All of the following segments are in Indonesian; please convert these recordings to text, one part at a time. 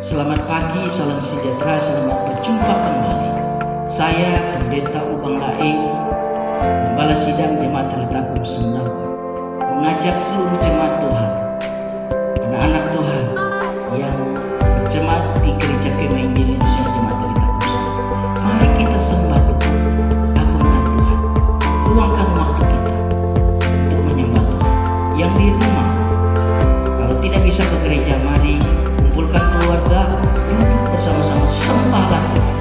Selamat pagi, salam sejahtera, selamat berjumpa kembali. Saya Pendeta Ubang Laeng, Gembala Sidang Jemaat Teletakum Sendawa, mengajak seluruh jemaat Tuhan, anak-anak Tuhan yang berjemaat di Gereja Kemah Injil Indonesia Jemaat Teletakum Sendawa. Mari kita sembah Tuhan, agungkan Tuhan, luangkan waktu kita untuk menyembah Tuhan. Yang di rumah, kalau tidak bisa ke gereja, mari kumpulkan keluarga, duduk bersama-sama sembahlah Tuhan.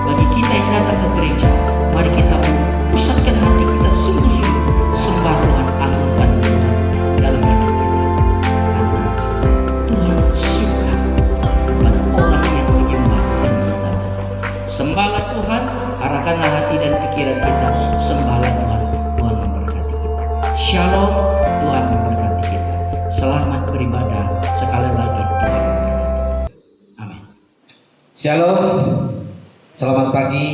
Bagi kita yang datang ke gereja, mari kita pusatkan hati kita sungguh-sungguh sembah Tuhan, agungkan Tuhan dalam hidup kita. Karena Tuhan suka pada orang yang menyembah dan mengenal Tuhan. Sembahlah Tuhan, arahkanlah hati dan pikiran kita. Sembahlah Tuhan, Tuhan memberkati kita. Shalom, Tuhan memberkati kita. Selamat beribadah. Sekali lagi Tuhan memberkati. Amin. Shalom, selamat pagi.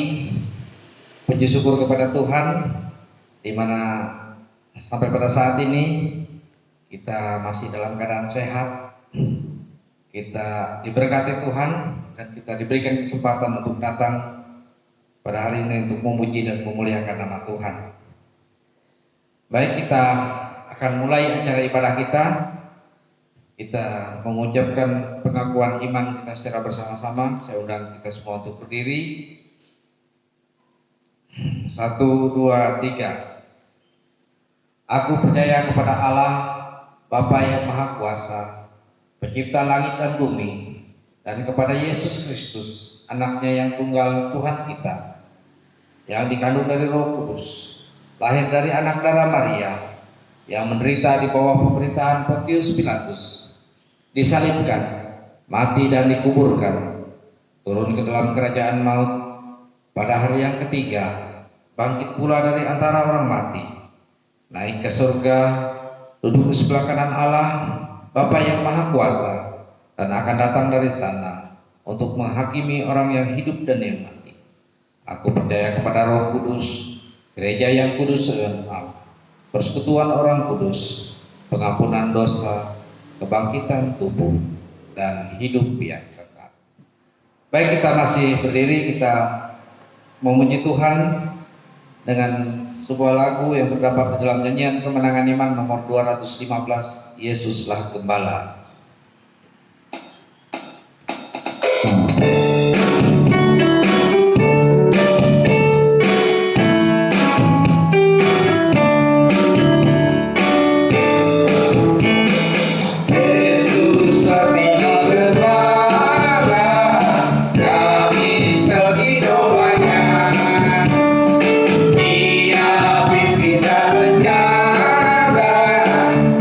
Puji syukur kepada Tuhan, di mana sampai pada saat ini kita masih dalam keadaan sehat. Kita diberkati Tuhan dan kita diberikan kesempatan untuk datang pada hari ini untuk memuji dan memuliakan nama Tuhan. Baik, kita akan mulai acara ibadah kita. Kita mengucapkan pengakuan iman kita secara bersama-sama. Saya undang kita semua untuk berdiri. 1, 2, 3. Aku percaya kepada Allah, Bapa yang Maha Kuasa, Pencipta langit dan bumi, dan kepada Yesus Kristus, Anaknya yang tunggal Tuhan kita, yang dikandung dari Roh Kudus, lahir dari anak darah Maria, yang menderita di bawah pemerintahan Pontius Pilatus, disalibkan, mati dan dikuburkan, turun ke dalam kerajaan maut, pada hari yang ketiga bangkit pula dari antara orang mati, naik ke surga, duduk di sebelah kanan Allah Bapa yang Maha Kuasa, dan akan datang dari sana untuk menghakimi orang yang hidup dan yang mati. Aku percaya kepada Roh Kudus, gereja yang kudus dan am, persekutuan orang kudus, pengampunan dosa, kebangkitan tubuh, dan hidup yang kekal. Baik, kita masih berdiri, kita memuji Tuhan dengan sebuah lagu yang terdapat di dalam nyanyian Kemenangan Iman nomor 215, Yesuslah Gembala.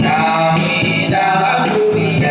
Kami dalam dunia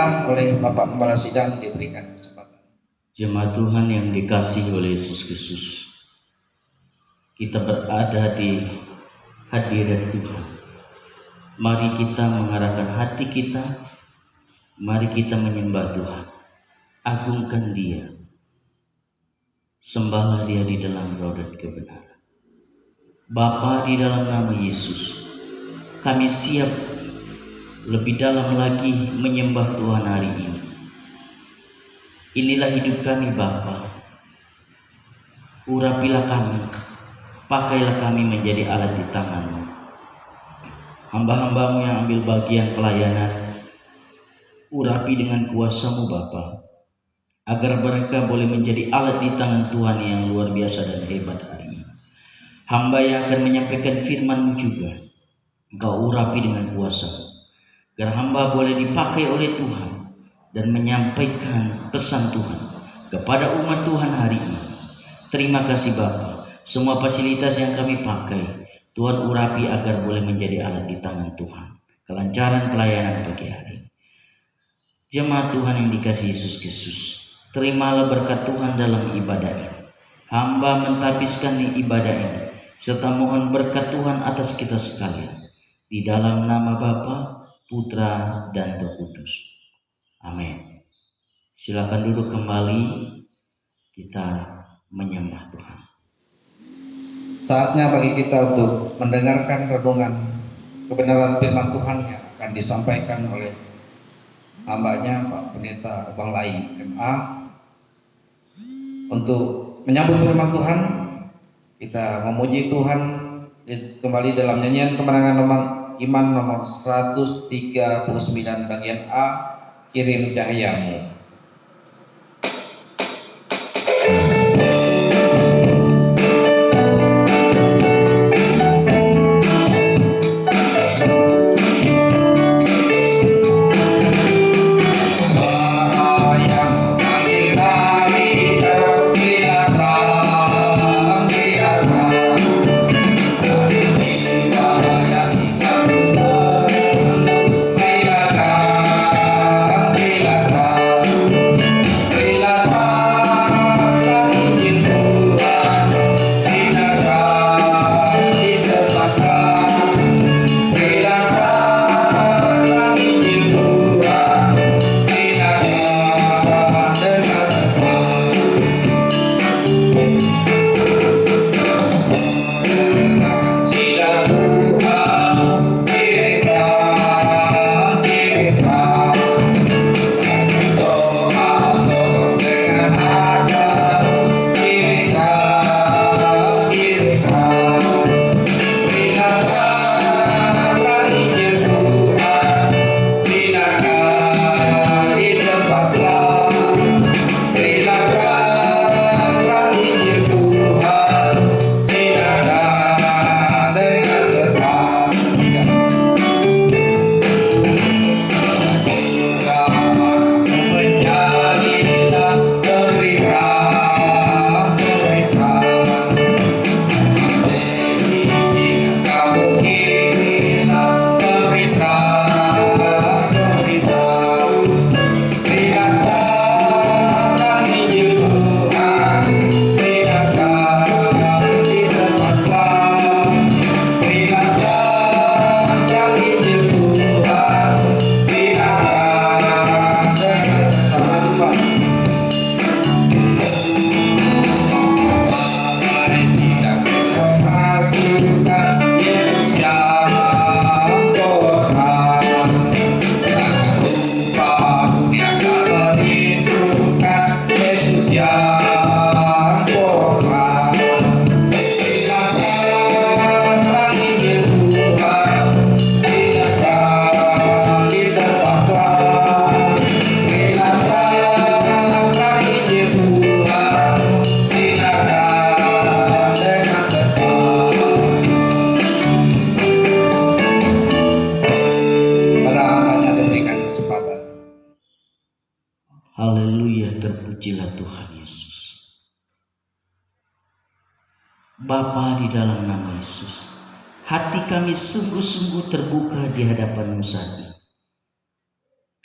Sidang oleh Bapak Pembala Sidang diberikan kesempatan. Jemaat Tuhan yang dikasihi oleh Yesus Kristus, kita berada di hadirat Tuhan. Mari kita mengarahkan hati kita, mari kita menyembah Tuhan, agungkan Dia, sembahlah Dia di dalam roh dan kebenaran. Bapa, di dalam nama Yesus, kami siap lebih dalam lagi menyembah Tuhan hari ini. Inilah hidup kami Bapa. Urapilah kami, pakailah kami menjadi alat di tangan-Mu. Hamba-hamba-Mu yang ambil bagian pelayanan, urapi dengan kuasa-Mu Bapa, agar mereka boleh menjadi alat di tangan Tuhan yang luar biasa dan hebat hari ini. Hamba yang akan menyampaikan firman-Mu juga, Engkau urapi dengan kuasa-Mu, agar hamba boleh dipakai oleh Tuhan dan menyampaikan pesan Tuhan kepada umat Tuhan hari ini. Terima kasih Bapa, semua fasilitas yang kami pakai Tuhan urapi agar boleh menjadi alat di tangan Tuhan. Kelancaran pelayanan pagi hari. Jemaat Tuhan yang dikasihi Yesus Kristus, terimalah berkat Tuhan dalam ibadah ini. Hamba mentapiskan ibadah ini serta mohon berkat Tuhan atas kita sekalian. Di dalam nama Bapa, Putra, dan Roh Kudus. Amin. Silakan duduk kembali, kita menyembah Tuhan. Saatnya bagi kita untuk mendengarkan renungan kebenaran firman Tuhan yang akan disampaikan oleh hambanya Pak Pendeta Ubang Lai MA. Untuk menyambut firman Tuhan, kita memuji Tuhan kembali dalam nyanyian kemenangan iman nomor 139 bagian A, Kirim Cahayamu. Terpujilah Tuhan Yesus. Bapa, di dalam nama Yesus, hati kami sungguh-sungguh terbuka di hadapan-Mu saat ini.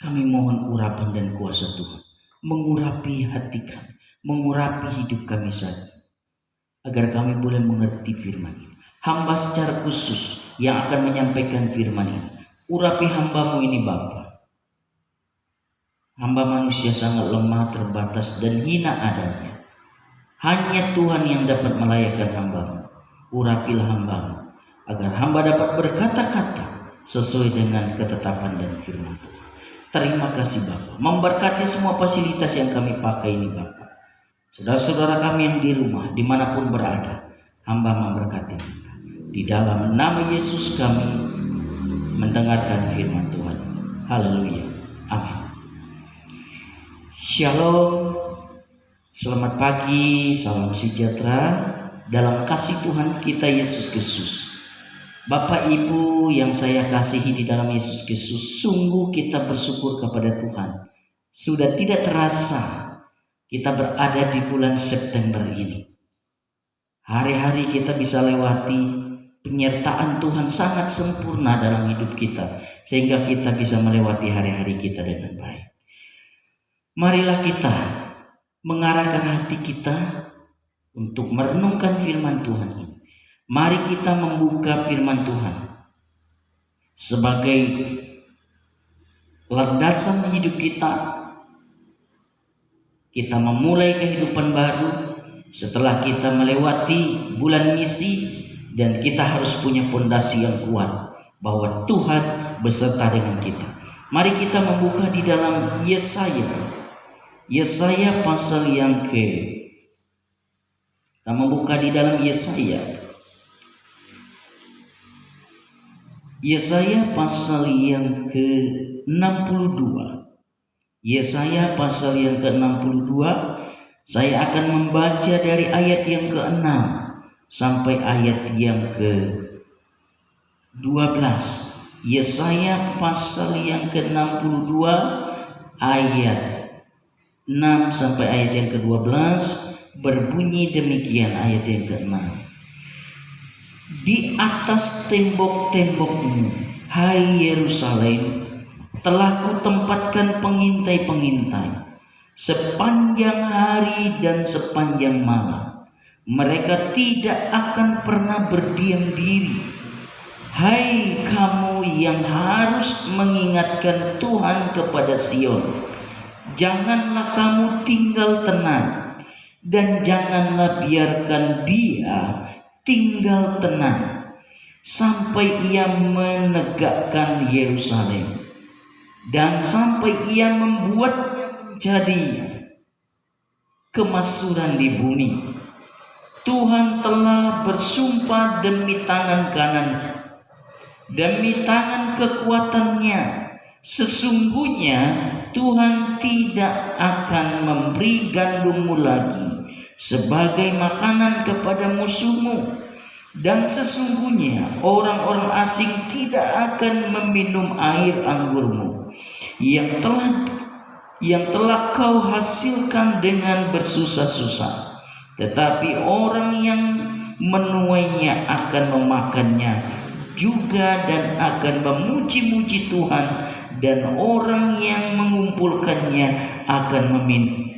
Kami mohon urapan dan kuasa Tuhan mengurapi hati kami, mengurapi hidup kami saat ini, agar kami boleh mengerti firman ini. Hamba secara khusus yang akan menyampaikan firman ini, urapi hambamu ini Bapa. Hamba manusia sangat lemah, terbatas, dan hina adanya. Hanya Tuhan yang dapat melayakkan hambamu. Urapilah hambamu, agar hamba dapat berkata-kata sesuai dengan ketetapan dan firman Tuhan. Terima kasih Bapa, memberkati semua fasilitas yang kami pakai ini Bapa. Saudara-saudara kami yang di rumah, dimanapun berada, hamba memberkati kita. Di dalam nama Yesus kami mendengarkan firman Tuhan. Haleluya. Amin. Shalom. Selamat pagi, salam sejahtera dalam kasih Tuhan kita Yesus Kristus. Bapak Ibu yang saya kasihi di dalam Yesus Kristus, sungguh kita bersyukur kepada Tuhan. Sudah tidak terasa kita berada di bulan September ini. Hari-hari kita bisa lewati, penyertaan Tuhan sangat sempurna dalam hidup kita, sehingga kita bisa melewati hari-hari kita dengan baik. Marilah kita mengarahkan hati kita untuk merenungkan firman Tuhan ini. Mari kita membuka firman Tuhan sebagai landasan hidup kita. Kita memulai kehidupan baru setelah kita melewati bulan misi, dan kita harus punya fondasi yang kuat bahwa Tuhan beserta dengan kita. Mari kita membuka di dalam Yesaya pasal yang kita membuka di dalam Yesaya pasal yang ke-62. Yesaya pasal yang ke-62. Saya akan membaca dari ayat yang ke-6 sampai ayat yang ke-12. Yesaya pasal yang ke-62 ayat 6 sampai ayat yang ke-12 berbunyi demikian. Ayat yang ke-6. Di atas tembok-tembokmu, hai Yerusalem, telah kutempatkan pengintai-pengintai sepanjang hari dan sepanjang malam. Mereka tidak akan pernah berdiam diri. Hai kamu yang harus mengingatkan Tuhan kepada Sion, janganlah kamu tinggal tenang, dan janganlah biarkan dia tinggal tenang sampai ia menegakkan Yerusalem dan sampai ia membuatnya menjadi kemasyhuran di bumi. Tuhan telah bersumpah demi tangan kanan, demi tangan kekuatannya, sesungguhnya Tuhan tidak akan memberi gandummu lagi sebagai makanan kepada musuhmu, dan sesungguhnya orang-orang asing tidak akan meminum air anggurmu yang telah kau hasilkan dengan bersusah-susah. Tetapi orang yang menuainya akan memakannya juga dan akan memuji-muji Tuhan, dan orang yang mengumpulkannya akan meminum.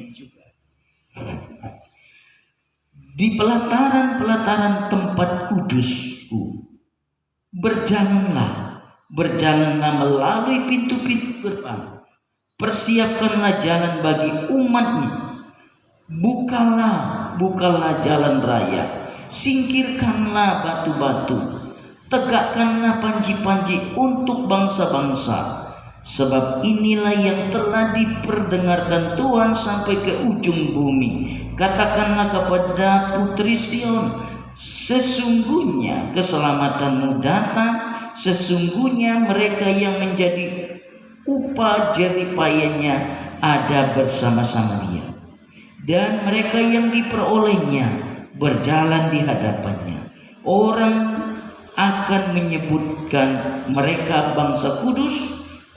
Di pelataran-pelataran tempat kudusku, berjalanlah melalui pintu-pintu gerbang. Persiapkanlah jalan bagi umatnya. Bukalah jalan raya. Singkirkanlah batu-batu. Tegakkanlah panji-panji untuk bangsa-bangsa. Sebab inilah yang telah diperdengarkan Tuhan sampai ke ujung bumi. Katakanlah kepada putri Sion, sesungguhnya keselamatanmu datang, sesungguhnya mereka yang menjadi upah jeripayanya ada bersama-sama dia, dan mereka yang diperolehnya berjalan di hadapannya. Orang akan menyebutkan mereka bangsa kudus,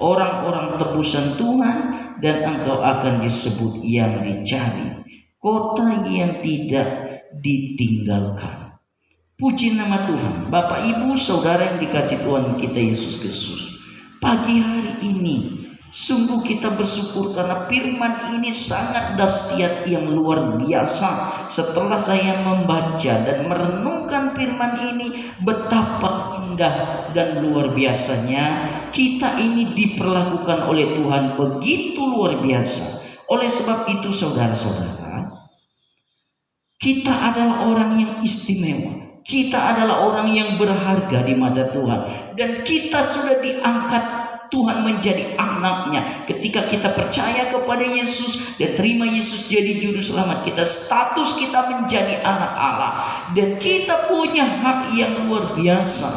orang-orang tebusan Tuhan, dan engkau akan disebut yang dicari, kota yang tidak ditinggalkan. Puji nama Tuhan. Bapak, Ibu, Saudara yang dikasihi Tuhan kita Yesus Kristus, pagi hari ini Sungguh kita bersyukur karena firman ini sangat dahsyat yang luar biasa. Setelah saya membaca dan merenungkan firman ini, betapa indah dan luar biasanya kita ini diperlakukan oleh Tuhan begitu luar biasa. Oleh sebab itu saudara-saudara, kita adalah orang yang istimewa. Kita adalah orang yang berharga di mata Tuhan. Dan kita sudah diangkat Tuhan menjadi anaknya. Ketika kita percaya kepada Yesus dan terima Yesus jadi juru selamat kita, status kita menjadi anak Allah. Dan kita punya hak yang luar biasa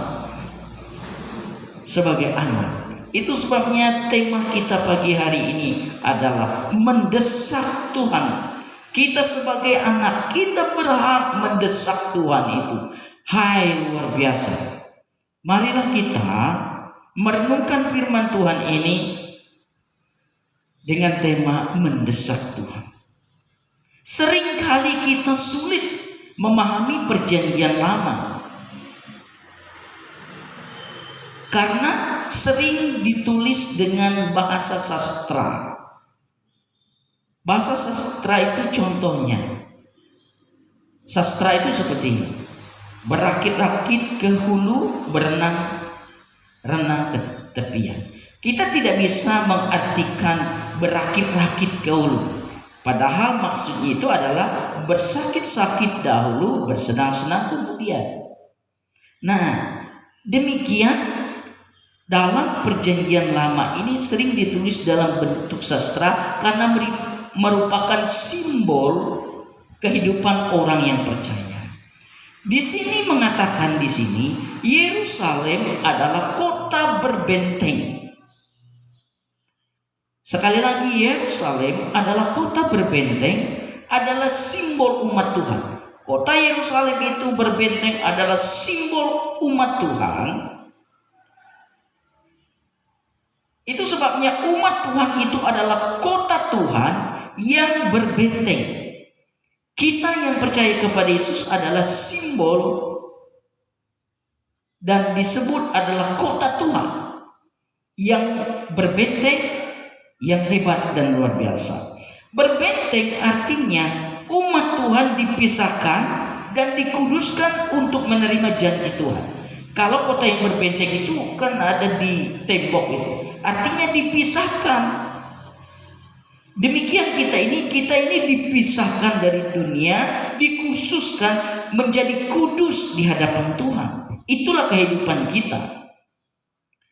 sebagai anak. Itu sebabnya tema kita pagi hari ini adalah mendesak Tuhan. Kita sebagai anak, kita berhak mendesak Tuhan itu. Hai, luar biasa. Marilah kita merenungkan firman Tuhan ini dengan tema mendesak Tuhan. Seringkali kita sulit memahami perjanjian lama karena sering ditulis dengan bahasa sastra. Bahasa sastra itu contohnya, sastra itu seperti ini: berakit-rakit ke hulu, berenang ke tepian. Kita tidak bisa mengartikan berakit-rakit ke hulu, padahal maksudnya itu adalah bersakit-sakit dahulu, bersenang-senang kemudian. Nah, demikian dalam perjanjian lama ini sering ditulis dalam bentuk sastra karena merupakan simbol kehidupan orang yang percaya. Di sini mengatakan di sini Yerusalem adalah kota berbenteng. Sekali lagi, Yerusalem adalah kota berbenteng, adalah simbol umat Tuhan. Kota Yerusalem itu berbenteng adalah simbol umat Tuhan. Itu sebabnya umat Tuhan itu adalah kota Tuhan yang berbenteng. Kita yang percaya kepada Yesus adalah simbol dan disebut adalah kota Tuhan yang berbenteng, yang hebat dan luar biasa. Berbenteng artinya umat Tuhan dipisahkan dan dikuduskan untuk menerima janji Tuhan. Kalau kota yang berbenteng itu kan ada di tembok itu, artinya dipisahkan. Demikian kita ini dipisahkan dari dunia, dikhususkan menjadi kudus di hadapan Tuhan. Itulah kehidupan kita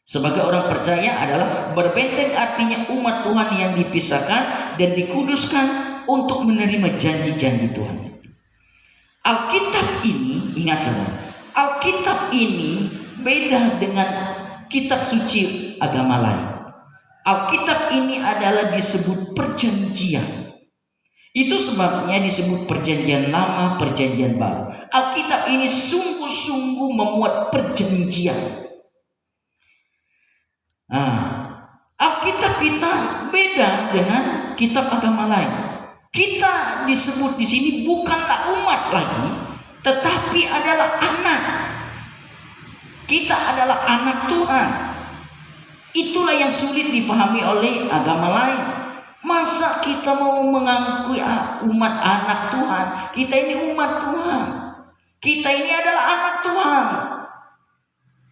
sebagai orang percaya adalah berbenteng, artinya umat Tuhan yang dipisahkan dan dikuduskan untuk menerima janji-janji Tuhan. Alkitab ini, ingat saudara, Alkitab ini beda dengan kitab suci agama lain. Alkitab ini adalah disebut perjanjian. Itu sebabnya disebut perjanjian lama, perjanjian baru. Alkitab ini sungguh-sungguh memuat perjanjian. Alkitab kita beda dengan kitab agama lain. Kita disebut di sini bukanlah umat lagi, tetapi adalah anak. Kita adalah anak Tuhan. Itulah yang sulit dipahami oleh agama lain. Masa kita mau mengakui umat anak Tuhan? Kita ini umat Tuhan. Kita ini adalah anak Tuhan.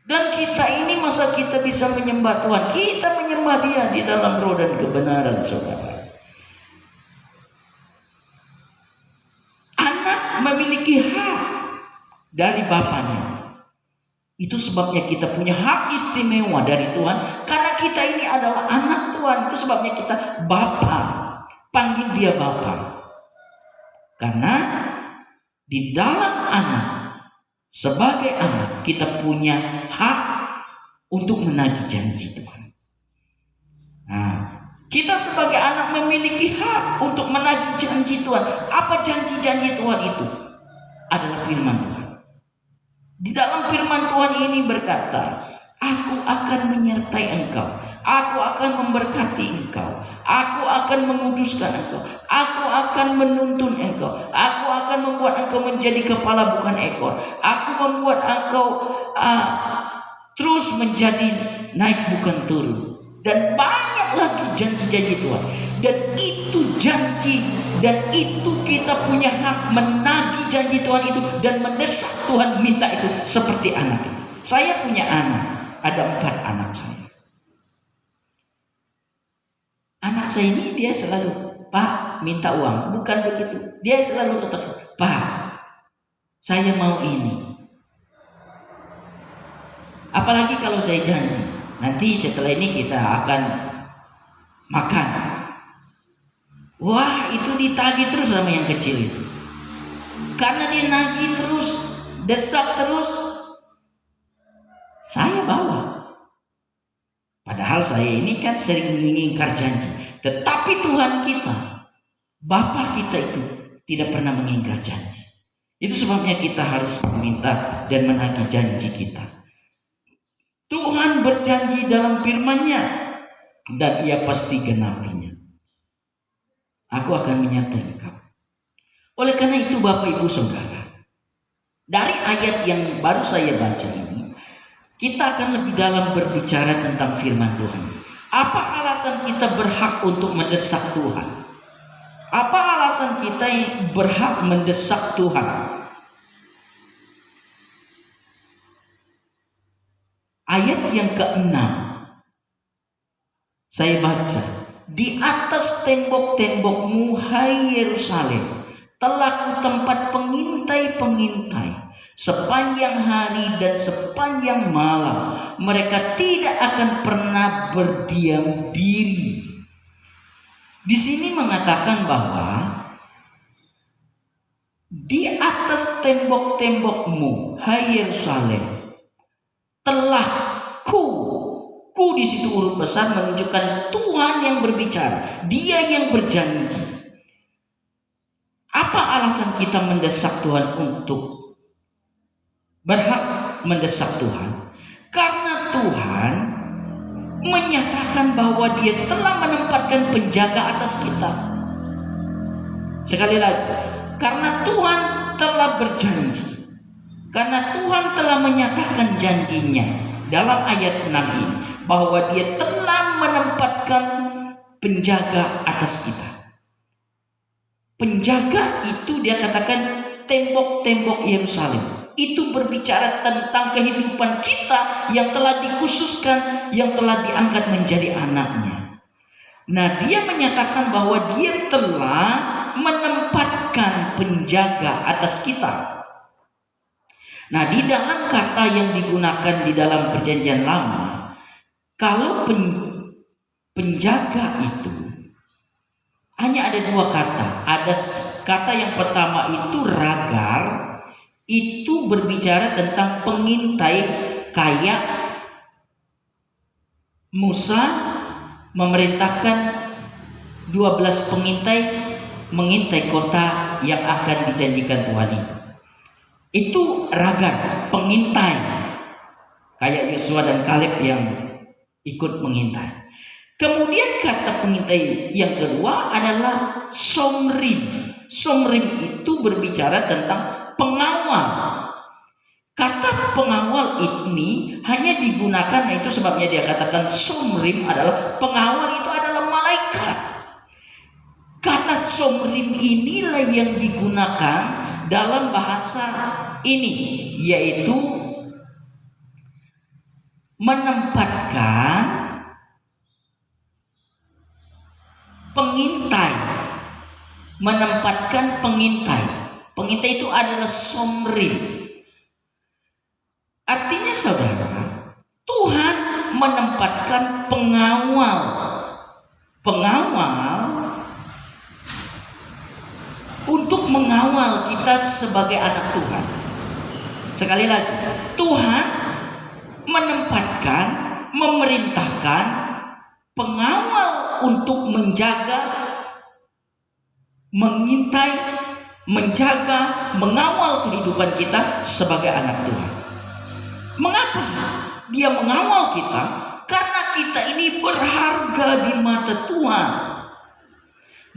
Dan kita ini masa kita bisa menyembah Tuhan? Kita menyembah Dia di dalam roh dan kebenaran, saudara. Anak memiliki hak dari bapaknya. Itu sebabnya kita punya hak istimewa dari Tuhan, karena kita ini adalah anak Tuhan. Itu sebabnya kita Bapa, panggil Dia Bapa. Karena di dalam anak, sebagai anak, kita punya hak untuk menagih janji Tuhan. Kita sebagai anak memiliki hak untuk menagih janji Tuhan. Apa janji-janji Tuhan itu? Adalah firman Tuhan. Di dalam firman Tuhan ini berkata, Aku akan menyertai engkau, Aku akan memberkati engkau, Aku akan menguduskan engkau, Aku akan menuntun engkau, Aku akan membuat engkau menjadi kepala bukan ekor, Aku membuat engkau terus menjadi naik bukan turun. Dan banyak lagi menepati janji-janji Tuhan. Dan itu janji, dan itu kita punya hak menagih janji Tuhan itu dan mendesak Tuhan minta itu seperti anak itu. Saya punya anak, ada 4 anak saya. Anak saya ini dia selalu, "Pak, minta uang." Bukan begitu. Dia selalu tetap, "Pak, saya mau ini." Apalagi kalau saya janji, nanti setelah ini kita akan makan. Wah, itu ditagih terus sama yang kecil itu. Karena dia nagih terus, desak terus, saya bawa. Padahal saya ini kan sering mengingkar janji. Tetapi Tuhan kita, Bapa kita itu tidak pernah mengingkar janji. Itu sebabnya kita harus meminta dan menagih janji kita. Tuhan berjanji dalam firman-Nya dan Ia pasti genapinya. Aku akan menyertai engkau. Oleh karena itu Bapak Ibu Saudara, dari ayat yang baru saya baca ini, kita akan lebih dalam berbicara tentang firman Tuhan. Apa alasan kita berhak untuk mendesak Tuhan? Apa alasan kita berhak mendesak Tuhan? Ayat yang ke-6 saya baca, "Di atas tembok-tembokmu, hai Yerusalem, telah kutempat pengintai-pengintai sepanjang hari dan sepanjang malam. Mereka tidak akan pernah berdiam diri." Di sini mengatakan bahwa di atas tembok-tembokmu, hai Yerusalem, telah ku di situ huruf besar menunjukkan Tuhan yang berbicara, Dia yang berjanji. Apa alasan kita mendesak Tuhan untuk berhak mendesak Tuhan? Karena Tuhan menyatakan bahwa Dia telah menempatkan penjaga atas kita. Sekali lagi, karena Tuhan telah berjanji, karena Tuhan telah menyatakan janjinya dalam ayat 6 ini, bahwa Dia telah menempatkan penjaga atas kita. Penjaga itu dia katakan tembok-tembok Yerusalem. Itu berbicara tentang kehidupan kita yang telah dikhususkan, yang telah diangkat menjadi anaknya. Nah, Dia menyatakan bahwa Dia telah menempatkan penjaga atas kita. Nah, di dalam kata yang digunakan di dalam Perjanjian Lama, kalau penjaga itu hanya ada 2 kata. Ada kata yang pertama itu ragar, itu berbicara tentang pengintai, kayak Musa memerintahkan 12 pengintai mengintai kota yang akan dijanjikan Tuhan itu. Itu ragar, pengintai, kayak Yosua dan Kaleb yang ikut mengintai. Kemudian kata pengintai yang kedua adalah somrim. Somrim itu berbicara tentang pengawal. Kata pengawal ini hanya digunakan, itu sebabnya dia katakan somrim adalah pengawal, itu adalah malaikat. Kata somrim inilah yang digunakan dalam bahasa ini, yaitu menempatkan pengintai. Menempatkan pengintai. Pengintai itu adalah somrim. Artinya saudara, Tuhan menempatkan pengawal. Pengawal untuk mengawal kita sebagai anak Tuhan. Sekali lagi, Tuhan menempatkan, memerintahkan pengawal untuk menjaga, mengintai, menjaga, mengawal kehidupan kita sebagai anak Tuhan. Mengapa Dia mengawal kita? Karena kita ini berharga di mata Tuhan.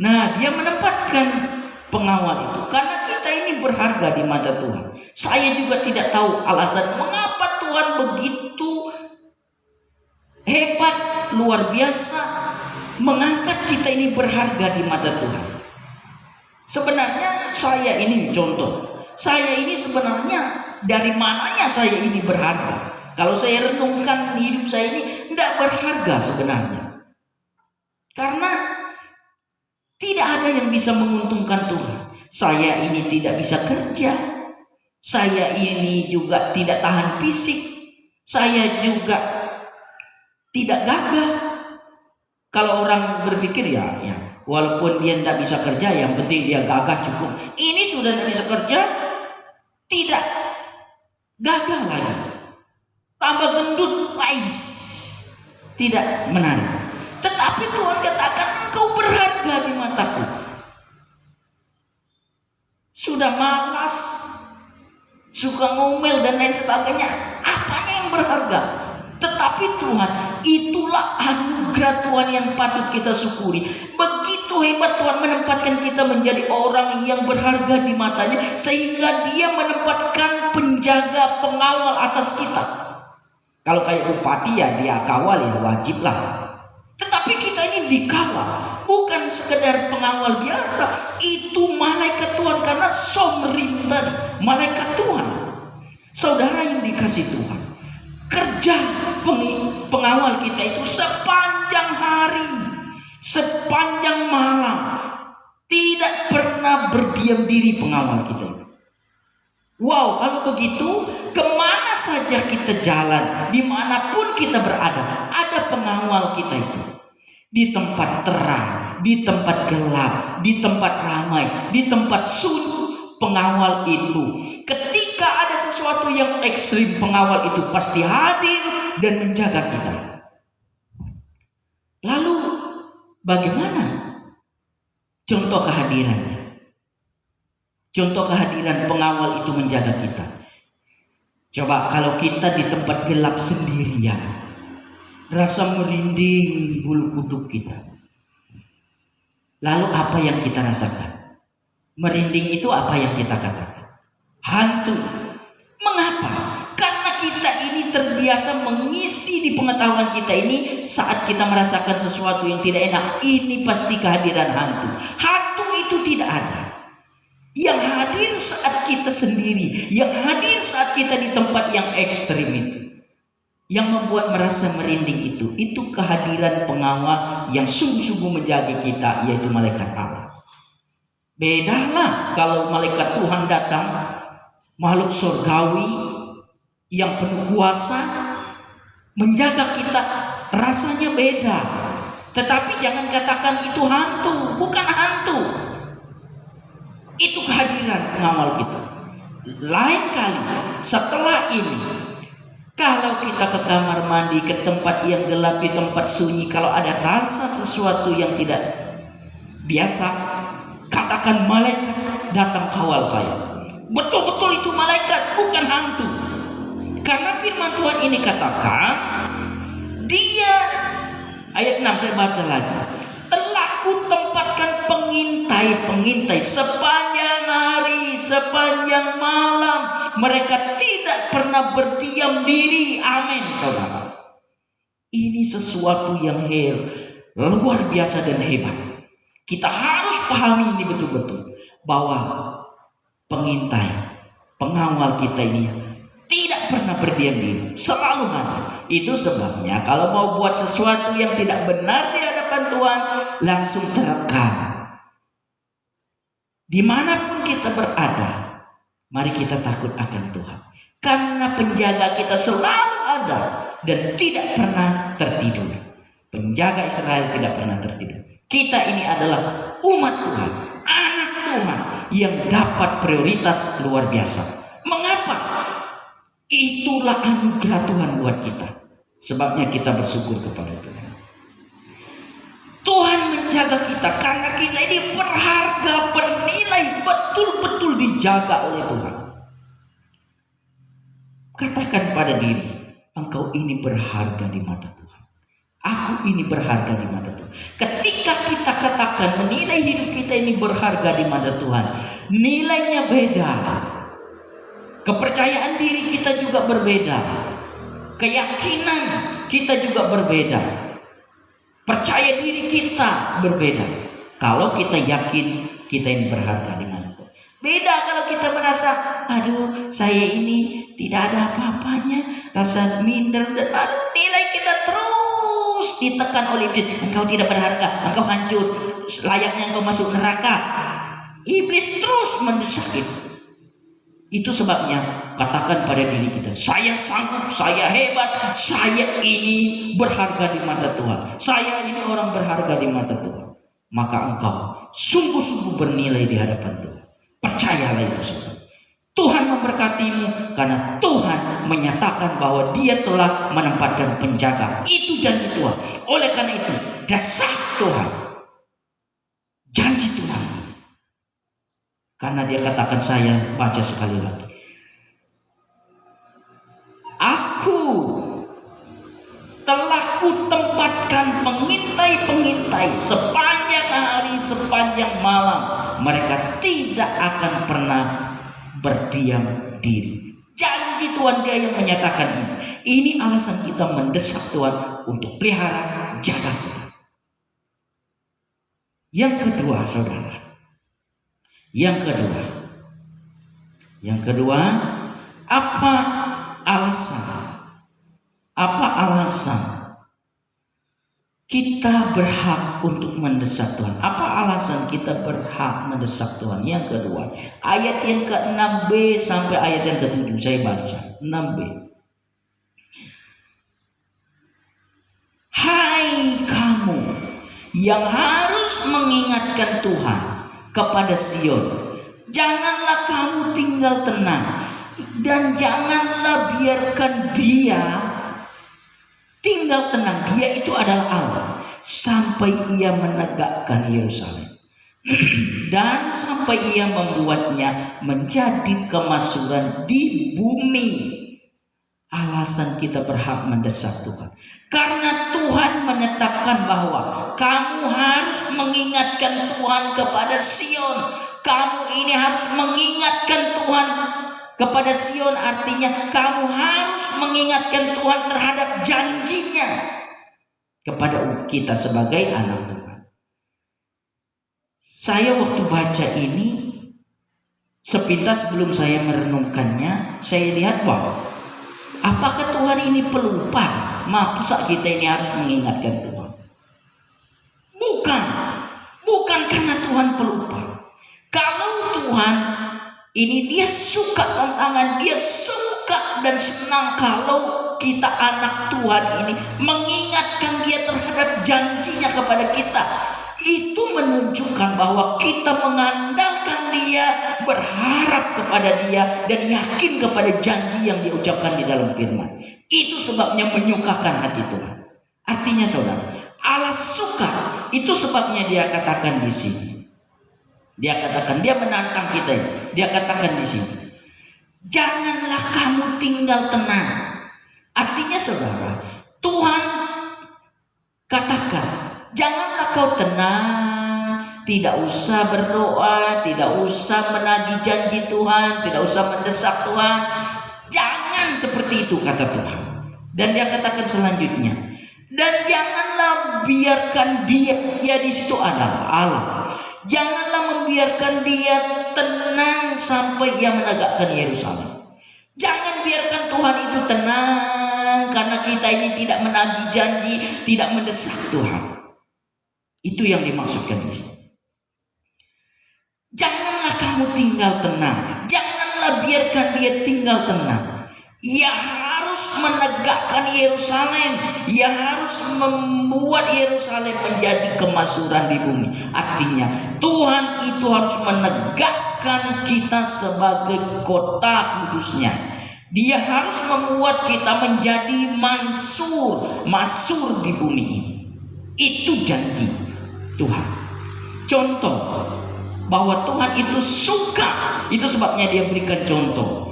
Nah, Dia menempatkan pengawal itu karena kita ini berharga di mata Tuhan. Saya juga tidak tahu alasan mengapa Tuhan begitu hebat, luar biasa, mengangkat kita ini berharga di mata Tuhan. Sebenarnya saya ini contoh, saya ini sebenarnya dari mananya saya ini berharga? Kalau saya renungkan hidup saya ini tidak berharga sebenarnya, karena tidak ada yang bisa menguntungkan Tuhan. Saya ini tidak bisa kerja, saya ini juga tidak tahan fisik, saya juga tidak gagah. Kalau orang berpikir ya walaupun dia tidak bisa kerja, yang penting dia gagah cukup. Ini sudah tidak bisa kerja, tidak gagah lagi, tambah gendut, tidak menarik. Tetapi Tuhan katakan engkau berharga di mataku. Sudah malas, suka ngomel dan lain sebagainya, apanya yang berharga? Tetapi Tuhan, itulah anugerah Tuhan yang patut kita syukuri. Begitu hebat Tuhan menempatkan kita menjadi orang yang berharga di matanya, sehingga Dia menempatkan penjaga, pengawal atas kita. Kalau kayak bupati ya dia kawal, ya wajib lah. Tetapi kita ini dikawal, bukan sekedar pengawal biasa. Itu malaikat Tuhan, karena somerintah malaikat Tuhan. Saudara yang dikasih Tuhan, kerja pengawal kita itu sepanjang hari, sepanjang malam, tidak pernah berdiam diri pengawal kita itu. Wow, kalau begitu kemana saja kita jalan, dimanapun kita berada, ada pengawal kita itu. Di tempat terang, di tempat gelap, di tempat ramai, di tempat sunyi, pengawal itu. Ketika ada sesuatu yang ekstrim, pengawal itu pasti hadir dan menjaga kita. Lalu bagaimana contoh kehadirannya? Contoh kehadiran pengawal itu menjaga kita. Coba kalau kita di tempat gelap sendirian, rasa merinding bulu kuduk kita. Lalu apa yang kita rasakan? Merinding itu apa yang kita katakan? Hantu. Mengapa? Karena kita ini terbiasa mengisi di pengetahuan kita ini saat kita merasakan sesuatu yang tidak enak. Ini pasti kehadiran hantu. Hantu itu tidak ada. Yang hadir saat kita sendiri, yang hadir saat kita di tempat yang ekstrim itu, yang membuat merasa merinding itu kehadiran pengawal yang sungguh-sungguh menjaga kita, yaitu malaikat Allah. Bedalah kalau malaikat Tuhan datang, makhluk surgawi yang penuh kuasa menjaga kita, rasanya beda. Tetapi jangan katakan itu hantu, bukan hantu. Itu kehadiran pengawal kita. Lain kali setelah ini, kalau kita ke kamar mandi, ke tempat yang gelap, di tempat sunyi, kalau ada rasa sesuatu yang tidak biasa, katakan malaikat datang kawal saya. Betul-betul itu malaikat, bukan hantu. Karena firman Tuhan ini katakan, Dia, ayat 6 saya baca lagi, telah kutempatkan pengintai sepanjang hari, sepanjang malam. Mereka tidak pernah berdiam diri. Amin, saudara. Ini sesuatu yang luar biasa dan hebat. Kita harus pahami ini betul-betul, bahwa pengintai, pengawal kita ini tidak pernah berdiam diri, selalu ada. Itu sebabnya kalau mau buat sesuatu yang tidak benar di hadapan Tuhan, langsung terekam. Dimanapun kita berada, mari kita takut akan Tuhan, karena penjaga kita selalu ada dan tidak pernah tertidur. Penjaga Israel tidak pernah tertidur. Kita ini adalah umat Tuhan, anak Tuhan yang dapat prioritas luar biasa. Mengapa? Itulah anugerah Tuhan buat kita. Sebabnya kita bersyukur kepada Tuhan. Tuhan menjaga kita karena kita ini berharga, bernilai, betul-betul dijaga oleh Tuhan. Katakan pada diri, engkau ini berharga di mata Tuhan. Aku ini berharga di mata Tuhan. Ketika kita katakan menilai hidup kita ini berharga di mata Tuhan, nilainya beda. Kepercayaan diri kita juga berbeda. Keyakinan kita juga berbeda. Percaya diri diri kita berbeda. Kalau kita yakin kita ini berharga dengan Tuhan. Beda kalau kita merasa, aduh saya ini tidak ada apa-apanya, rasa minder dan nilai kita terus ditekan oleh iblis. Engkau tidak berharga, engkau hancur, layaknya engkau masuk neraka. Iblis terus mendesak itu. Itu sebabnya katakan pada diri kita, saya sanggup, saya hebat, saya ini berharga di mata Tuhan, saya ini orang berharga di mata Tuhan. Maka engkau sungguh-sungguh bernilai di hadapan Tuhan. Percayalah itu saudara. Tuhan memberkatimu karena Tuhan menyatakan bahwa Dia telah menempatkan penjaga. Itu janji Tuhan. Oleh karena itu, dasar Tuhan, janji Tuhan. Karena Dia katakan, saya baca sekali lagi, Aku telah kutempatkan pengintai-pengintai sepanjang hari, sepanjang malam. Mereka tidak akan pernah berdiam diri. Janji Tuhan, Dia yang menyatakan ini. Ini alasan kita mendesak Tuhan untuk pelihara, jaga Tuhan. Yang kedua, saudara. Yang kedua, apa alasan kita berhak untuk mendesak Tuhan? Apa alasan kita berhak mendesak Tuhan? Yang kedua, ayat yang ke-6b sampai ayat yang ke-7 saya baca. 6b. Hai kamu yang harus mengingatkan Tuhan kepada Sion, janganlah kamu tinggal tenang dan janganlah biarkan Dia tinggal tenang. Dia itu adalah Allah, sampai Ia menegakkan Yerusalem dan sampai Ia membuatnya menjadi kemakmuran di bumi. Alasan kita berhak mendesak Tuhan karena Tuhan menetapkan bahwa kamu harus mengingatkan Tuhan kepada Sion. Kamu ini harus mengingatkan Tuhan kepada Sion, artinya kamu harus mengingatkan Tuhan terhadap janjinya kepada kita sebagai anak Tuhan. Saya waktu baca ini, sepintas sebelum saya merenungkannya, saya lihat bahwa apakah Tuhan ini pelupa? Masa kita ini harus mengingatkan Tuhan? Bukan karena Tuhan pelupa. Kalau Tuhan ini Dia suka tantangan, Dia suka dan senang kalau kita anak Tuhan ini mengingatkan Dia terhadap janjinya kepada kita. Itu menunjukkan bahwa kita mengandalkan Dia, berharap kepada Dia, dan yakin kepada janji yang diucapkan di dalam firman. Itu sebabnya menyukakan hati Tuhan. Artinya saudara, Allah suka. Itu sebabnya Dia katakan di sini. Dia katakan, Dia menantang kita. Dia katakan di sini, janganlah kamu tinggal tenang. Artinya saudara, Tuhan katakan, janganlah kau tenang, tidak usah berdoa, tidak usah menagih janji Tuhan, tidak usah mendesak Tuhan. Jangan seperti itu, kata Tuhan. Dan Dia katakan selanjutnya, dan janganlah biarkan Dia di situ adalah Allah. Janganlah membiarkan Dia tenang sampai Ia menegakkan Yerusalem. Jangan biarkan Tuhan itu tenang karena kita ini tidak menagih janji, tidak mendesak Tuhan. Itu yang dimaksudkan di sini. Janganlah kamu tinggal tenang, janganlah biarkan Dia tinggal tenang. Ia harus menegakkan Yerusalem, Ia harus membuat Yerusalem menjadi kemakmuran di bumi. Artinya Tuhan itu harus menegakkan kita sebagai kota kudusnya. Dia harus membuat kita menjadi mansur di bumi ini. Itu janji Tuhan. Contoh bahwa Tuhan itu suka. Itu sebabnya Dia berikan contoh.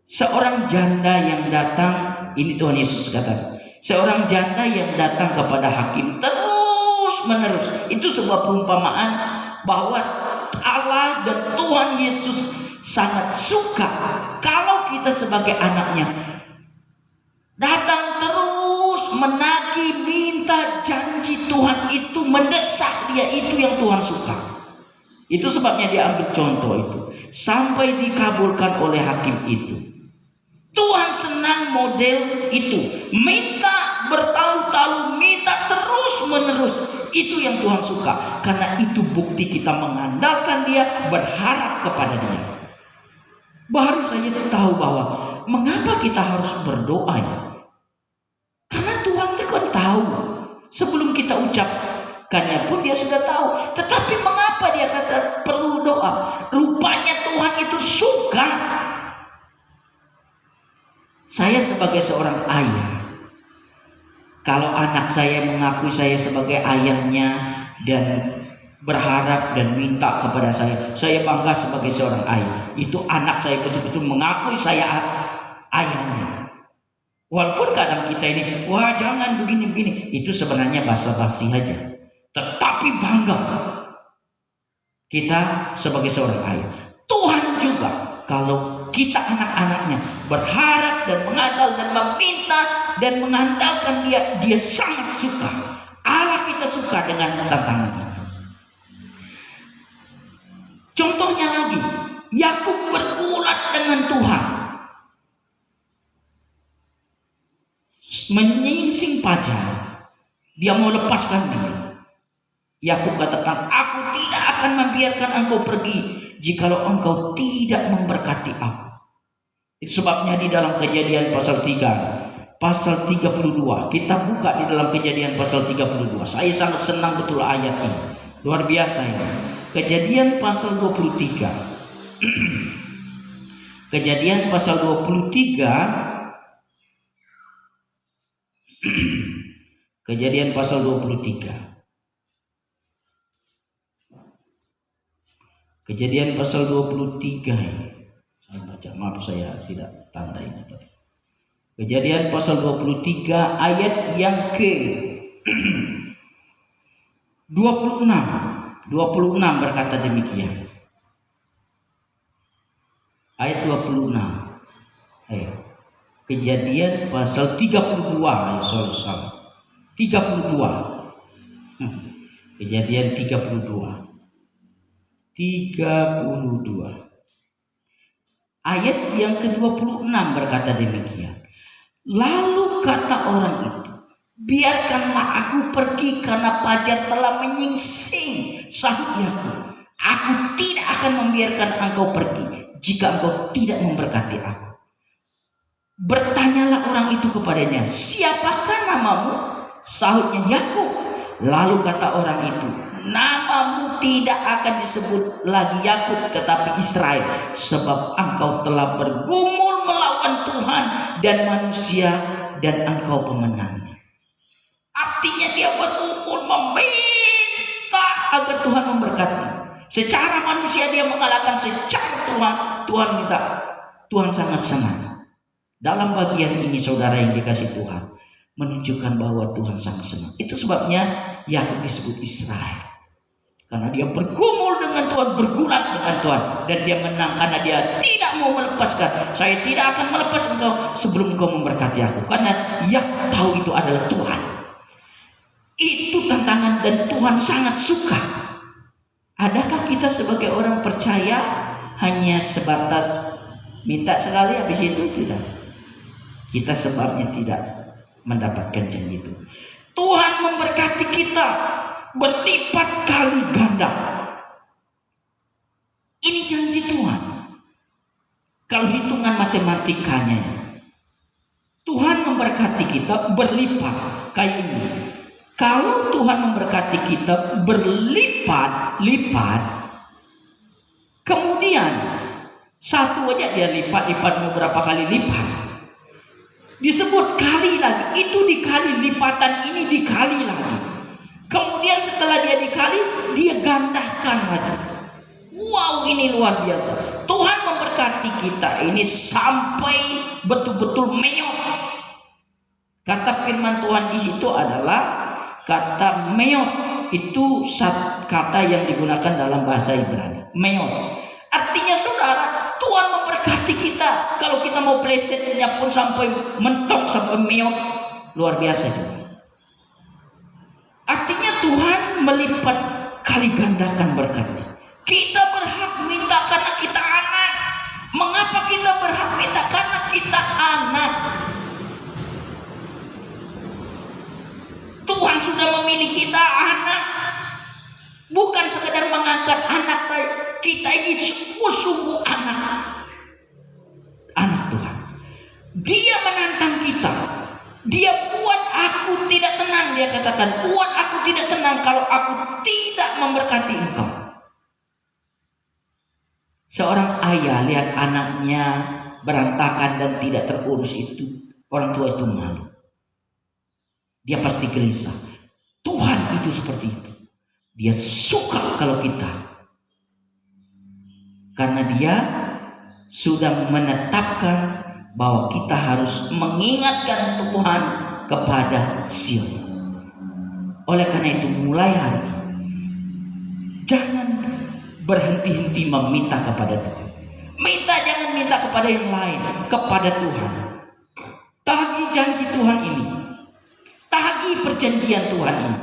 Seorang janda yang datang, ini Tuhan Yesus kata, seorang janda yang datang kepada hakim terus menerus. Itu sebuah perumpamaan bahwa Allah dan Tuhan Yesus sangat suka kalau kita sebagai anaknya datang terus menagih, minta meminta janji Tuhan itu, mendesak dia, itu yang Tuhan suka. Itu sebabnya dia ambil contoh itu sampai dikabulkan oleh hakim itu. Tuhan senang model itu, minta bertalu-talu, minta terus menerus. Itu yang Tuhan suka, karena itu bukti kita mengandalkan dia, berharap kepada dia. Baru saya tahu bahwa mengapa kita harus berdoa ya. Karena Tuhan itu kan tahu, sebelum kita ucapkannya pun dia sudah tahu. Tetapi mengapa dia kata perlu doa? Rupanya Tuhan itu suka. Saya sebagai seorang ayah, kalau anak saya mengakui saya sebagai ayahnya dan berharap dan minta kepada saya bangga sebagai seorang ayah. Itu anak saya betul-betul mengakui saya ayahnya. Walaupun kadang kita ini, wah jangan begini-begini, itu sebenarnya basa-basi saja. Tetapi bangga kita sebagai seorang ayah. Tuhan juga kalau kita anak-anaknya berharap dan mengandal dan meminta dan mengandalkan dia, dia sangat suka. Allah kita suka dengan tantangan. Contohnya lagi, Yakub bergulat dengan Tuhan, menyingsing pajar, dia mau lepaskan dia. Yakub katakan, aku tidak akan membiarkan engkau pergi jikalau engkau tidak memberkati aku. Itu sebabnya di dalam Kejadian pasal 3, pasal 32, kita buka di dalam Kejadian pasal 32. Saya sangat senang betul ayat ini, luar biasa ini. Kejadian pasal 23. Kejadian pasal 23. Kejadian pasal 23. Kejadian pasal 23. Saya baca, maaf saya tidak tanda ini tadi. Kejadian pasal 23 ayat yang ke 26. 26 berkata demikian. Ayat 26. Kejadian pasal 32. Salah. 32. Kejadian 32. 32. Ayat yang ke-26 berkata demikian. Lalu kata orang itu, biarkanlah aku pergi karena pajar telah menyingsing. Sahut Yakub, aku tidak akan membiarkan engkau pergi jika engkau tidak memberkati aku. Bertanyalah orang itu kepadanya, siapakah namamu? Sahutnya Yakub. Lalu kata orang itu, namamu tidak akan disebut lagi Yakub tetapi Israel, sebab engkau telah bergumul melawan Tuhan dan manusia dan engkau pemenangnya. Artinya dia betul-betul meminta agar Tuhan memberkati. Secara manusia dia mengalahkan, secara Tuhan minta. Tuhan sangat senang. Dalam bagian ini saudara yang dikasih Tuhan, menunjukkan bahwa Tuhan sangat senang. Itu sebabnya Yakub disebut Israel, karena dia bergumul dengan Tuhan, bergulat dengan Tuhan, dan dia menang karena dia tidak mau melepaskan. Saya tidak akan melepas engkau sebelum engkau memberkati aku, karena ia tahu itu adalah Tuhan. Itu tantangan dan Tuhan sangat suka. Adakah kita sebagai orang percaya hanya sebatas minta sekali habis itu? Tidak. Kita sebabnya tidak mendapatkan janji itu. Tuhan memberkati kita berlipat kali ganda. Ini janji Tuhan. Kalau hitungan matematikanya, Tuhan memberkati kita berlipat kayak ini. Kalau Tuhan memberkati kita berlipat-lipat, kemudian satu aja dia lipat-lipat mau berapa kali lipat, disebut kali lagi, itu dikali, lipatan ini dikali lagi, kemudian setelah dia dikali dia gandakan lagi. Wow, ini luar biasa. Tuhan memberkati kita ini sampai betul-betul meot. Kata firman Tuhan di situ adalah kata meot, itu kata yang digunakan dalam bahasa Ibrani. Meot artinya saudara, Tuhan memberkati kita. Kalau kita mau plesetnya pun sampai mentok, sampai meot, luar biasa juga. melipat kali gandakan berkatnya. Kita berhak minta karena kita anak. Mengapa kita berhak minta? Karena kita anak. Tuhan sudah memilih kita anak. Bukan sekedar mengangkat anak saya. Kita ini sungguh-sungguh anak. Anak Tuhan. Dia menantang kita. Dia buat aku tidak tenang. Dia katakan, buat aku tidak tenang kalau aku tidak memberkati engkau. Seorang ayah lihat anaknya berantakan dan tidak terurus itu, orang tua itu malu. Dia pasti gelisah. Tuhan itu seperti itu. Dia suka kalau kita, karena dia sudah menetapkan bahwa kita harus mengingatkan Tuhan kepada Sion. Oleh karena itu mulai hari ini, jangan berhenti-henti meminta kepada Tuhan. Jangan minta kepada yang lain, kepada Tuhan. Tagih janji Tuhan ini. Tagih perjanjian Tuhan ini.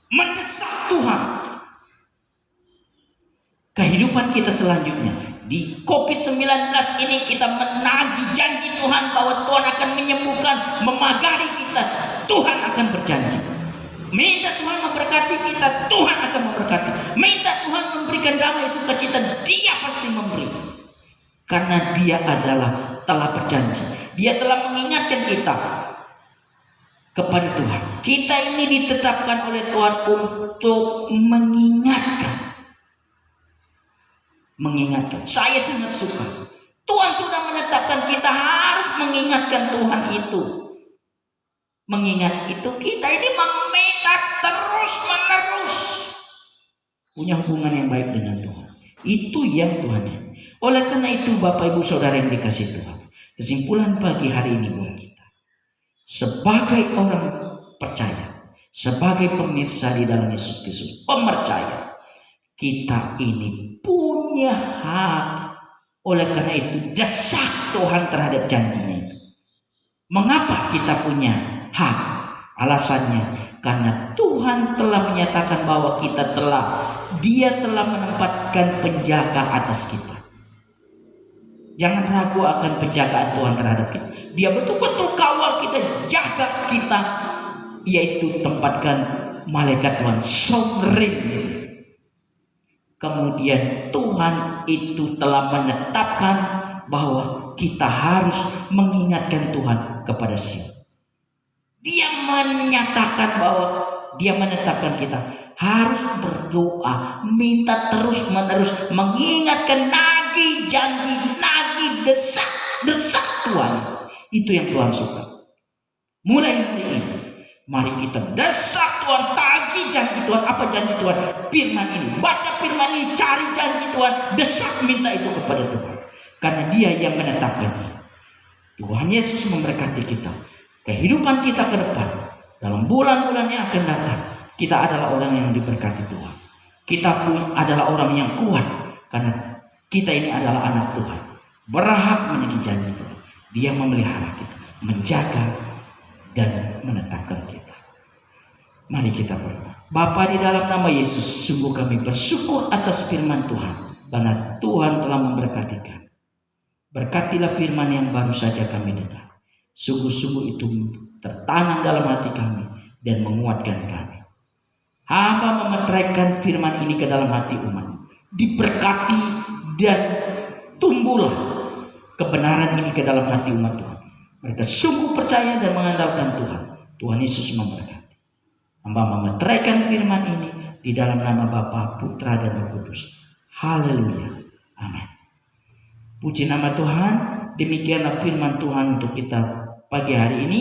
Mendesak Tuhan. Kehidupan kita selanjutnya di COVID-19 ini, kita menagih janji Tuhan bahwa Tuhan akan menyembuhkan, memagari kita. Tuhan akan berjanji. Minta Tuhan memberkati kita, Tuhan akan memberkati. Minta Tuhan memberikan damai sukacita, Dia pasti memberi. Karena Dia telah berjanji. Dia telah mengingatkan kita kepada Tuhan. Kita ini ditetapkan oleh Tuhan untuk mengingatkan. Saya sangat suka. Tuhan sudah menetapkan kita harus mengingatkan Tuhan itu. Mengingat itu kita ini meminta terus menerus. Punya hubungan yang baik dengan Tuhan. Itu yang Tuhan ingin. Oleh karena itu Bapak Ibu Saudara yang dikasih Tuhan, kesimpulan pagi hari ini buat kita, sebagai orang percaya, sebagai pemirsa di dalam Yesus Kristus, pemercaya, kita ini punya hak. Oleh karena itu desak Tuhan terhadap janjinya itu. Mengapa kita punya hak? Alasannya karena Tuhan telah menyatakan bahwa Dia telah menempatkan penjaga atas kita. Jangan ragu akan penjagaan Tuhan terhadap kita. Dia betul-betul kawal kita, jaga kita, yaitu tempatkan malaikat Tuhan songring. Kemudian Tuhan itu telah menetapkan bahwa kita harus mengingatkan Tuhan kepada Sion. Dia menetapkan kita harus berdoa, minta terus menerus, mengingatkan, nagih janji, nagih desak Tuhan. Itu yang Tuhan suka. Mulai hari ini, mari kita desak Tuhan, tagih janji Tuhan. Apa janji Tuhan? Firman ini. Baca firman ini, cari janji Tuhan, desak, minta itu kepada Tuhan. Karena Dia yang menetapkannya. Tuhan Yesus memberkati kita. Kehidupan kita ke depan, dalam bulan-bulan yang akan datang, kita adalah orang yang diberkati Tuhan. Kita pun adalah orang yang kuat, karena kita ini adalah anak Tuhan. Berhak menagih janji Tuhan. Dia memelihara kita, menjaga dan menetapkan kita. Mari kita berdoa. Bapa, di dalam nama Yesus, sungguh kami bersyukur atas firman Tuhan, karena Tuhan telah memberkati kami. Berkatilah firman yang baru saja kami dengar. Sungguh-sungguh itu tertanam dalam hati kami dan menguatkan kami. Hamba memeteraikan firman ini ke dalam hati umat. Diberkati dan tumbuhlah kebenaran ini ke dalam hati umat Tuhan. Mereka sungguh percaya dan mengandalkan Tuhan. Tuhan Yesus memberkati. Hamba memeteraikan firman ini di dalam nama Bapa, Putra dan Roh Kudus. Haleluya. Amin. Puji nama Tuhan. Demikianlah firman Tuhan untuk kita pagi hari ini.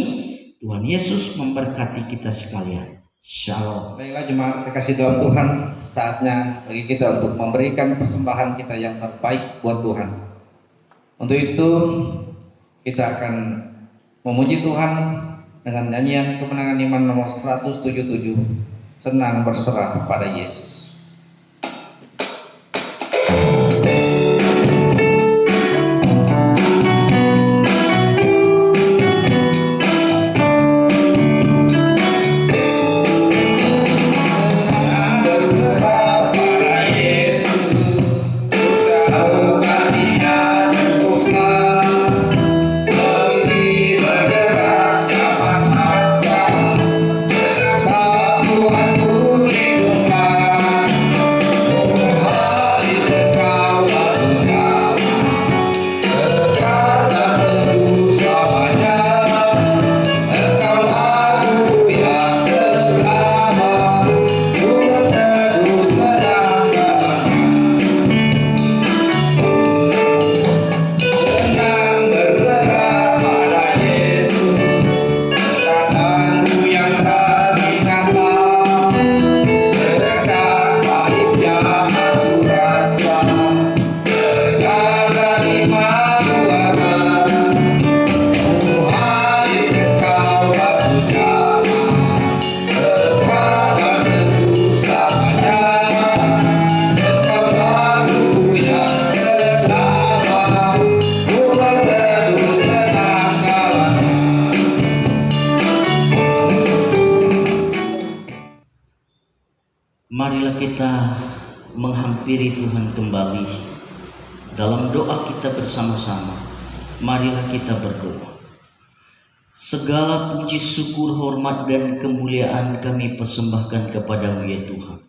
Tuhan Yesus memberkati kita sekalian. Shalom. Baiklah jemaat kekasih dalam Tuhan, saatnya bagi kita untuk memberikan persembahan kita yang terbaik buat Tuhan. Untuk itu kita akan memuji Tuhan dengan nyanyian kemenangan iman nomor 177, Senang Berserah pada Yesus. Marilah kita menghampiri Tuhan kembali. Dalam doa kita bersama-sama, marilah kita berdoa. Segala puji, syukur, hormat, dan kemuliaan kami persembahkan kepadamu ya Tuhan,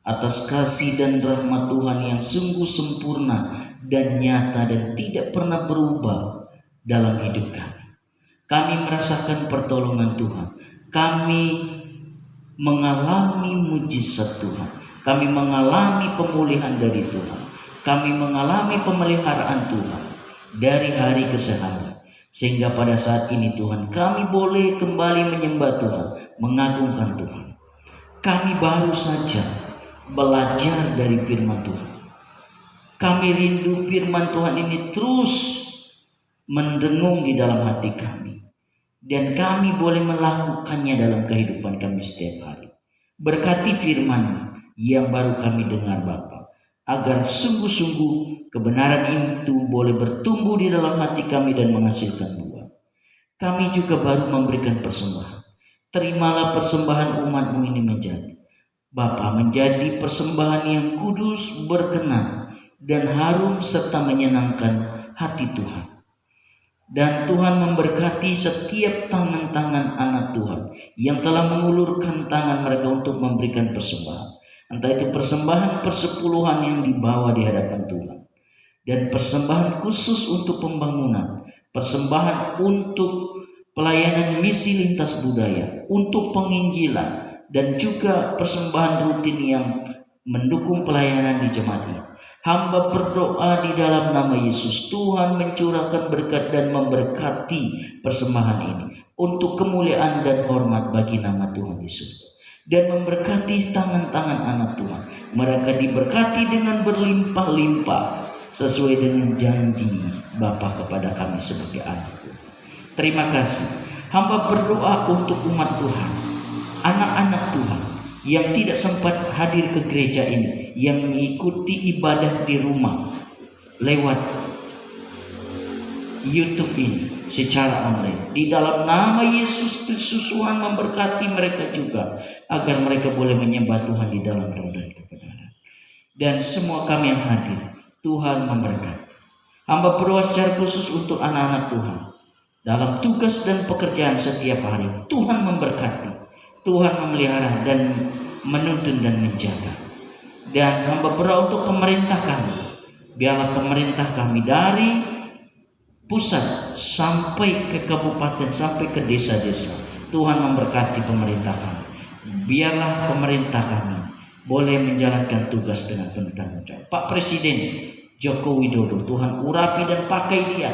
atas kasih dan rahmat Tuhan yang sungguh sempurna dan nyata dan tidak pernah berubah dalam hidup kami. Kami merasakan pertolongan Tuhan. Kami mengalami mujizat Tuhan. Kami mengalami pemulihan dari Tuhan. Kami mengalami pemeliharaan Tuhan dari hari ke hari. Sehingga pada saat ini Tuhan, kami boleh kembali menyembah Tuhan, mengagungkan Tuhan. Kami baru saja belajar dari firman Tuhan. Kami rindu firman Tuhan ini terus mendengung di dalam hati kami. Dan kami boleh melakukannya dalam kehidupan kami setiap hari. Berkati firman yang baru kami dengar Bapa, agar sungguh-sungguh kebenaran itu boleh bertumbuh di dalam hati kami dan menghasilkan buah. Kami juga baru memberikan persembahan. Terimalah persembahan umat-Mu ini menjadi Bapa, menjadi persembahan yang kudus, berkenan, dan harum serta menyenangkan hati Tuhan. Dan Tuhan memberkati setiap tangan-tangan anak Tuhan yang telah mengulurkan tangan mereka untuk memberikan persembahan. Entah itu persembahan persepuluhan yang dibawa di hadapan Tuhan, dan persembahan khusus untuk pembangunan, persembahan untuk pelayanan misi lintas budaya, untuk penginjilan, dan juga persembahan rutin yang mendukung pelayanan di jemaat ini. Hamba berdoa di dalam nama Yesus, Tuhan mencurahkan berkat dan memberkati persembahan ini untuk kemuliaan dan hormat bagi nama Tuhan Yesus. Dan memberkati tangan-tangan anak Tuhan. Mereka diberkati dengan berlimpah-limpah sesuai dengan janji Bapa kepada kami sebagai anak Tuhan. Terima kasih. Hamba berdoa untuk umat Tuhan, anak-anak Tuhan yang tidak sempat hadir ke gereja ini, yang mengikuti ibadah di rumah lewat YouTube ini secara online. Di dalam nama Yesus Kristus, Tuhan memberkati mereka juga, agar mereka boleh menyembah Tuhan di dalam roh dan kebenaran. Dan semua kami yang hadir, Tuhan memberkati. Hamba berdoa secara khusus untuk anak-anak Tuhan dalam tugas dan pekerjaan setiap hari. Tuhan memberkati, Tuhan memelihara dan menuntun dan menjaga. Dan hamba berdoa untuk pemerintah kami. Biarlah pemerintah kami dari pusat sampai ke kabupaten, sampai ke desa-desa, Tuhan memberkati pemerintah kami. Biarlah pemerintah kami boleh menjalankan tugas dengan penuh tanggung jawab. Pak Presiden Joko Widodo, Tuhan urapi dan pakai dia,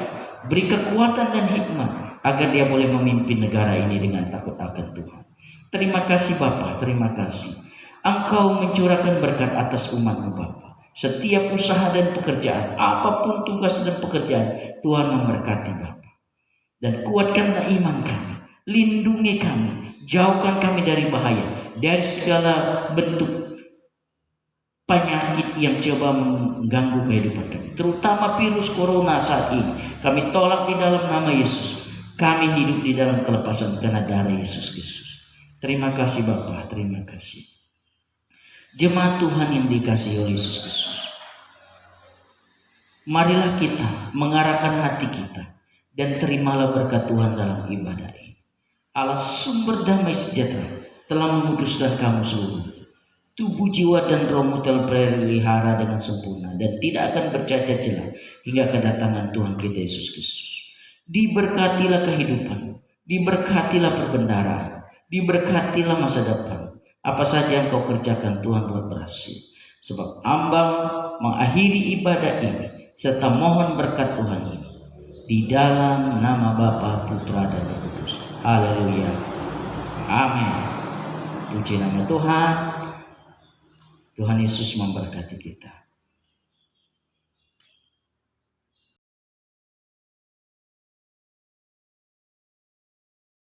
beri kekuatan dan hikmat agar dia boleh memimpin negara ini dengan takut akan Tuhan. Terima kasih Bapa, terima kasih. Engkau mencurahkan berkat atas umat-Mu Bapa. Setiap usaha dan pekerjaan, apapun tugas dan pekerjaan, Tuhan memberkati Bapa. Dan kuatkanlah iman kami, lindungi kami, jauhkan kami dari bahaya, dari segala bentuk penyakit yang coba mengganggu kehidupan kami, terutama virus corona saat ini. Kami tolak di dalam nama Yesus. Kami hidup di dalam kelepasan karena darah Yesus Kristus. Terima kasih Bapa, terima kasih. Jemaat Tuhan yang dikasihi oleh Yesus Kristus, marilah kita mengarahkan hati kita dan terimalah berkat Tuhan dalam ibadah ini. Allah sumber damai sejahtera telah memutuskan kamu seluruh. Tubuh, jiwa, dan rohmu telah terpelihara dengan sempurna dan tidak akan bercacat celah hingga kedatangan Tuhan kita Yesus Kristus. Diberkatilah kehidupan, diberkatilah perbendaharaan, diberkatilah masa depan. Apa saja yang kau kerjakan, Tuhan buat berhasil. Sebab hamba mengakhiri ibadah ini serta mohon berkat Tuhan ini di dalam nama Bapa, Putra, dan Roh Kudus. Haleluya. Amin. Puji nama Tuhan. Tuhan Yesus memberkati kita.